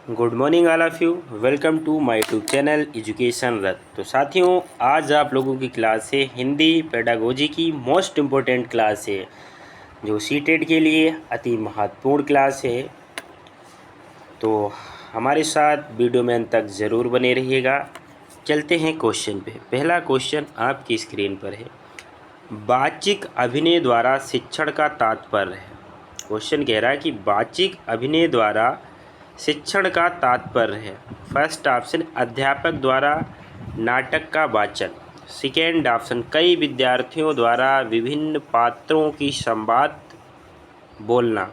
Good morning all of you. Welcome to my YouTube channel education Rath. तो साथियों, आज आप लोगों की क्लास है हिंदी पेडागोजी की मोस्ट इम्पोर्टेंट क्लास है, जो सीटेट के लिए अति महत्वपूर्ण क्लास है। तो हमारे साथ वीडियो में अंत तक ज़रूर बने रहिएगा। चलते हैं क्वेश्चन पे। पहला क्वेश्चन आपकी स्क्रीन पर है, वाचिक अभिनय द्वारा शिक्षण का तात्पर्य है। क्वेश्चन कह रहा है कि वाचिक अभिनय द्वारा शिक्षण का तात्पर्य है। फर्स्ट ऑप्शन अध्यापक द्वारा नाटक का वाचन। सेकेंड ऑप्शन कई विद्यार्थियों द्वारा विभिन्न पात्रों की संवाद बोलना।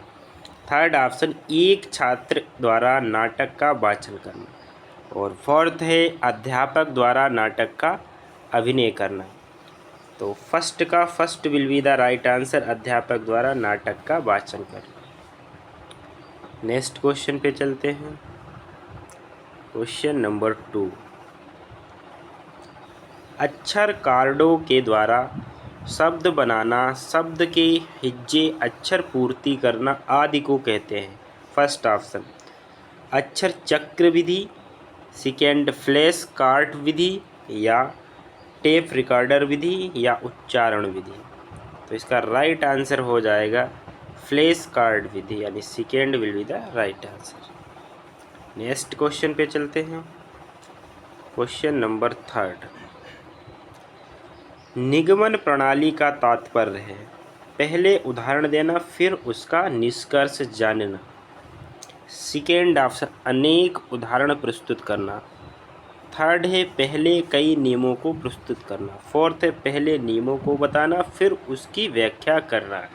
थर्ड ऑप्शन एक छात्र द्वारा नाटक का वाचन करना। और फोर्थ है अध्यापक द्वारा नाटक का अभिनय करना। तो first will be the right answer, अध्यापक द्वारा नाटक का वाचन करना। नेक्स्ट क्वेश्चन पे चलते हैं। क्वेश्चन नंबर 2, अक्षर कार्डों के द्वारा शब्द बनाना, शब्द के हिज्जे अक्षर पूर्ति करना आदि को कहते हैं। फर्स्ट ऑप्शन अक्षर चक्र विधि, सेकेंड फ्लैश कार्ड विधि, या टेप रिकॉर्डर विधि, या उच्चारण विधि। तो इसका राइट आंसर हो जाएगा फ्लैश कार्ड विधि, यानी second will be the right answer. Next question पे चलते हैं। क्वेश्चन नंबर 3, निगमन प्रणाली का तात्पर्य है पहले उदाहरण देना फिर उसका निष्कर्ष जानना। सेकेंड ऑप्शन अनेक उदाहरण प्रस्तुत करना। थर्ड है पहले कई नियमों को प्रस्तुत करना। फोर्थ है पहले नियमों को बताना फिर उसकी व्याख्या करना।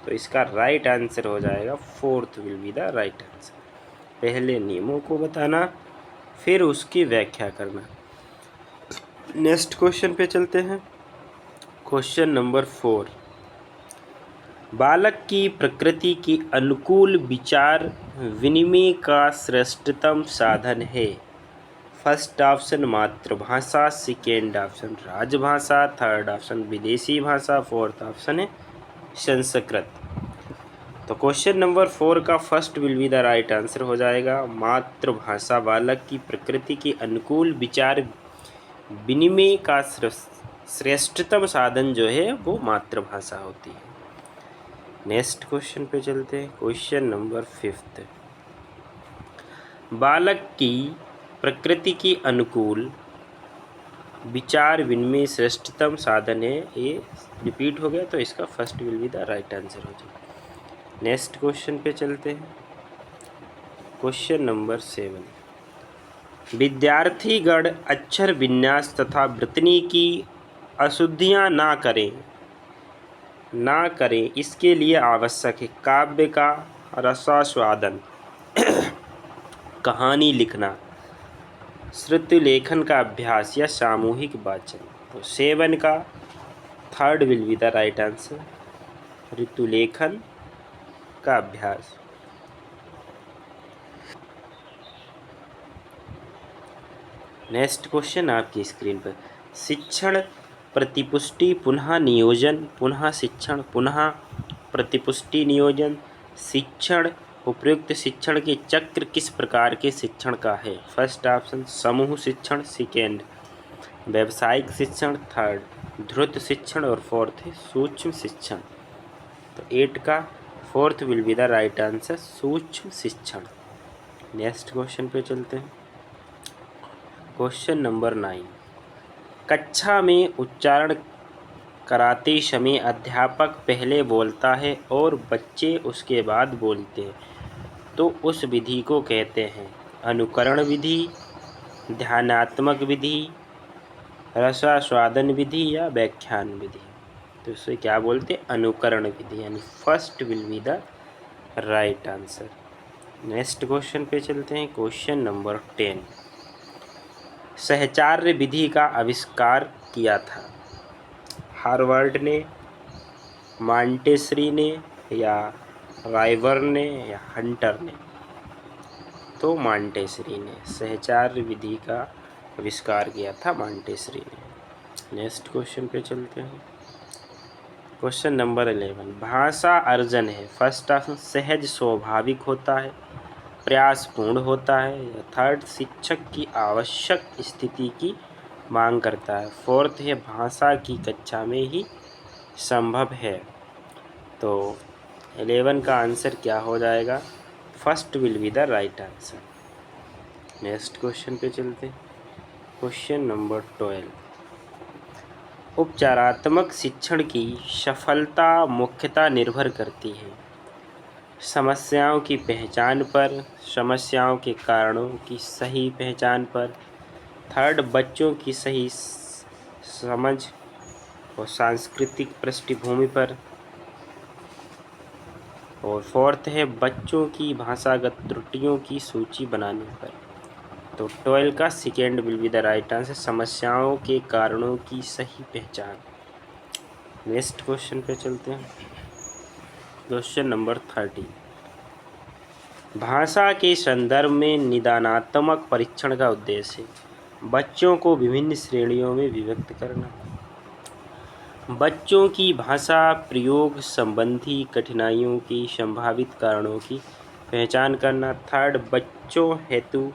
तो इसका राइट आंसर हो जाएगा fourth will be the right answer, पहले नियमों को बताना फिर उसकी व्याख्या करना। नेक्स्ट क्वेश्चन पे चलते हैं। क्वेश्चन नंबर 4, बालक की प्रकृति के अनुकूल विचार विनिमय का श्रेष्ठतम साधन है। फर्स्ट ऑप्शन मातृभाषा, सेकेंड ऑप्शन राजभाषा, थर्ड ऑप्शन विदेशी भाषा, फोर्थ ऑप्शन है संस्कृत। तो क्वेश्चन नंबर 4 का first will be the right answer हो जाएगा मातृभाषा। बालक की प्रकृति के अनुकूल विचार विनिमय का श्रेष्ठतम साधन जो है वो मातृभाषा होती है। नेक्स्ट क्वेश्चन पे चलते हैं। क्वेश्चन नंबर 5, बालक की प्रकृति के अनुकूल विचार विनिमय श्रेष्ठतम साधन है, ये रिपीट हो गया तो इसका first will be the right answer हो जाएगा। नेक्स्ट क्वेश्चन पे चलते हैं। क्वेश्चन नंबर 7, विद्यार्थीगण अक्षर विन्यास तथा वृत्तनी की अशुद्धियाँ ना करें इसके लिए आवश्यक है काव्य का रसास्वादन, कहानी लिखना, श्रुति लेखन का अभ्यास, या सामूहिक वाचन। तो 7 का third will be the right answer, ऋतु लेखन का अभ्यास। नेक्स्ट क्वेश्चन आपकी स्क्रीन पर, शिक्षण प्रतिपुष्टि पुनः नियोजन, पुनः शिक्षण पुनः प्रतिपुष्टि नियोजन, शिक्षण उपयुक्त शिक्षण के चक्र किस प्रकार के शिक्षण का है। फर्स्ट ऑप्शन समूह शिक्षण, सेकेंड व्यावसायिक शिक्षण, थर्ड द्रुत शिक्षण, और फोर्थ है सूक्ष्म शिक्षण। तो 8 का fourth will be the right answer, सूक्ष्म शिक्षण। नेक्स्ट क्वेश्चन पे चलते हैं। क्वेश्चन नंबर 9, कक्षा में उच्चारण कराते समय अध्यापक पहले बोलता है और बच्चे उसके बाद बोलते हैं, तो उस विधि को कहते हैं अनुकरण विधि, ध्यानात्मक विधि, रसास्वादन विधि, या व्याख्यान विधि। तो इसे क्या बोलते हैं, अनुकरण विधि, यानी first will be the right answer. Next question पे चलते हैं। क्वेश्चन नंबर 10, सहचार्य विधि का आविष्कार किया था हार्वर्ड ने, मॉन्टेसरी ने, या राइबर्न ने, या हंटर ने। तो मॉन्टेसरी ने सहचार्य विधि का आविष्कार किया था, मॉन्टेसरी ने। नेक्स्ट क्वेश्चन पे चलते हैं। क्वेश्चन नंबर 11, भाषा अर्जन है। फर्स्ट ऑप्शन सहज स्वाभाविक होता है, प्रयासपूर्ण होता है। या थर्ड, शिक्षक की आवश्यक स्थिति की मांग करता है। फोर्थ है, भाषा की कक्षा में ही संभव है। तो 11 का आंसर क्या हो जाएगा? First will be the right answer. Next question पे चलते हैं। क्वेश्चन नंबर 12, उपचारात्मक शिक्षण की सफलता मुख्यतः निर्भर करती है समस्याओं की पहचान पर, समस्याओं के कारणों की सही पहचान पर। थर्ड, बच्चों की सही समझ और सांस्कृतिक पृष्ठभूमि पर। और फोर्थ है, बच्चों की भाषागत त्रुटियों की सूची बनाने पर। तो 12 का second will be the right answer, समस्याओं के कारणों की सही पहचान। नेक्स्ट क्वेश्चन पे चलते हैं। क्वेश्चन नंबर 13, भाषा के संदर्भ में निदानात्मक परीक्षण का उद्देश्य बच्चों को विभिन्न श्रेणियों में विभक्त करना। बच्चों की भाषा प्रयोग संबंधी कठिनाइयों की संभावित कारणों की पहचान करना। थर्ड, बच्चों हेतु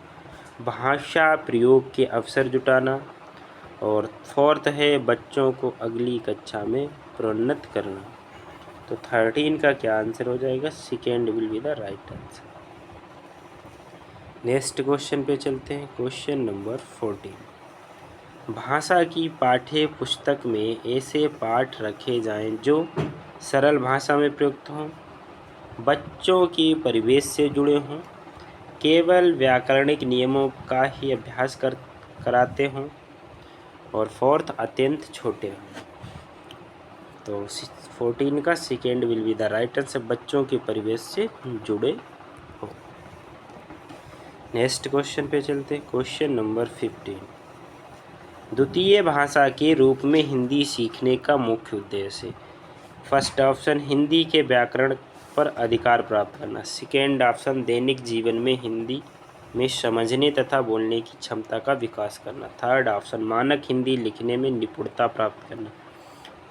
भाषा प्रयोग के अवसर जुटाना। और फोर्थ है, बच्चों को अगली कक्षा में प्रोन्नत करना। तो 13 का क्या आंसर हो जाएगा? Second will be the right answer. Next question पे चलते हैं। क्वेश्चन नंबर 14, भाषा की पाठ्य पुस्तक में ऐसे पाठ रखे जाएं जो सरल भाषा में प्रयुक्त हों, बच्चों के परिवेश से जुड़े हों, केवल व्याकरणिक नियमों का ही अभ्यास कराते हों, और फोर्थ, अत्यंत छोटे हों। तो 14 का second will be the right answer, बच्चों के परिवेश से जुड़े हो। नेक्स्ट क्वेश्चन पे चलते हैं। क्वेश्चन नंबर 15, द्वितीय भाषा के रूप में हिंदी सीखने का मुख्य उद्देश्य। फर्स्ट ऑप्शन, हिंदी के व्याकरण पर अधिकार प्राप्त करना। सेकेंड ऑप्शन, दैनिक जीवन में हिंदी में समझने तथा बोलने की क्षमता का विकास करना। थर्ड ऑप्शन, मानक हिंदी लिखने में निपुणता प्राप्त करना।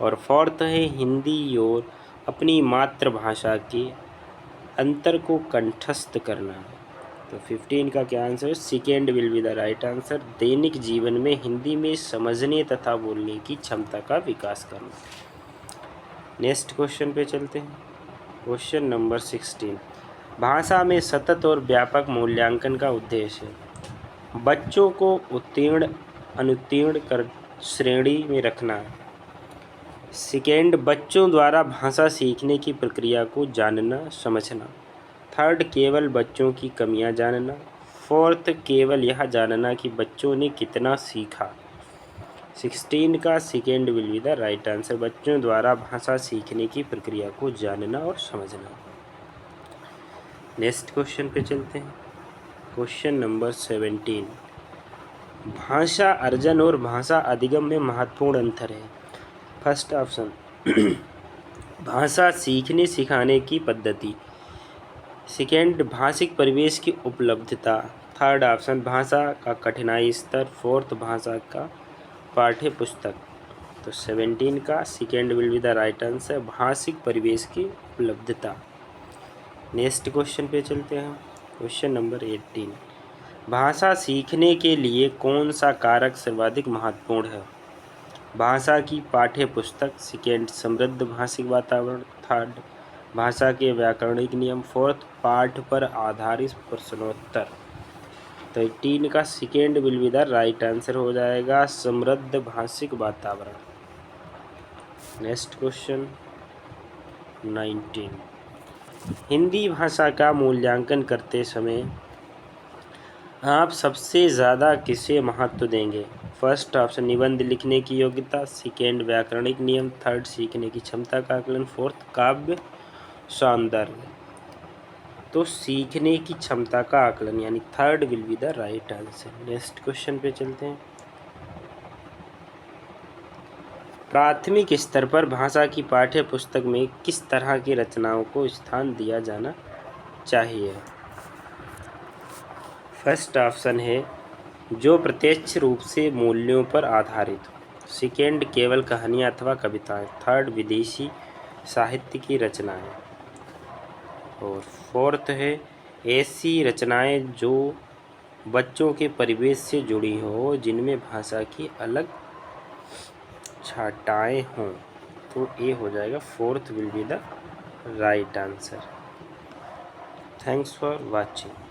और फोर्थ है, हिंदी और अपनी मातृभाषा के अंतर को कंठस्थ करना। तो 15 का क्या आंसर है? Second will be the right answer, दैनिक जीवन में हिंदी में समझने तथा बोलने की क्षमता का विकास करना। नेक्स्ट क्वेश्चन पे चलते हैं। क्वेश्चन नंबर 16, भाषा में सतत और व्यापक मूल्यांकन का उद्देश्य बच्चों को उत्तीर्ण अनुत्तीर्ण कर श्रेणी में रखना। सेकेंड, बच्चों द्वारा भाषा सीखने की प्रक्रिया को जानना समझना। थर्ड, केवल बच्चों की कमियां जानना। फोर्थ, केवल यह जानना कि बच्चों ने कितना सीखा। 16 का second will be the right answer, बच्चों द्वारा भाषा सीखने की प्रक्रिया को जानना और समझना। नेक्स्ट क्वेश्चन पे चलते हैं। क्वेश्चन नंबर 17, भाषा अर्जन और भाषा अधिगम में महत्वपूर्ण अंतर है। फर्स्ट ऑप्शन, भाषा सीखने सिखाने की पद्धति। सेकेंड, भाषिक परिवेश की उपलब्धता। थर्ड ऑप्शन, भाषा का कठिनाई स्तर। फोर्थ, भाषा का पाठ्य पुस्तक। तो 17 का second will be the right answer, भाषिक परिवेश की उपलब्धता। नेक्स्ट क्वेश्चन पे चलते हैं। क्वेश्चन नंबर 18, भाषा सीखने के लिए कौन सा कारक सर्वाधिक महत्वपूर्ण है। भाषा की पाठ्य पुस्तक। सेकेंड, समृद्ध भाषिक वातावरण। थर्ड, भाषा के व्याकरणिक नियम। फोर्थ, पाठ पर आधारित प्रश्नोत्तर। तो 18 का second will be the right answer हो जाएगा, समृद्ध भाषिक वातावरण। नेक्स्ट क्वेश्चन 19, हिंदी भाषा का मूल्यांकन करते समय आप सबसे ज़्यादा किसे महत्व देंगे। फर्स्ट ऑप्शन, निबंध लिखने की योग्यता। सेकेंड, व्याकरणिक नियम। थर्ड, सीखने की क्षमता का आकलन। फोर्थ, काव्य सौंदर्य। तो सीखने की क्षमता का आकलन यानी third will be the right answer. Next question पे चलते हैं। प्राथमिक स्तर पर भाषा की पाठ्य पुस्तक में किस तरह की रचनाओं को स्थान दिया जाना चाहिए। फर्स्ट ऑप्शन है, जो प्रत्यक्ष रूप से मूल्यों पर आधारित हो। सेकेंड, केवल कहानियाँ अथवा कविताएं। थर्ड, विदेशी साहित्य की रचनाएं। और फोर्थ है, ऐसी रचनाएं जो बच्चों के परिवेश से जुड़ी हो, जिनमें भाषा की अलग छटाएं हों। तो ए हो जाएगा, fourth will be the right answer. Thanks for watching.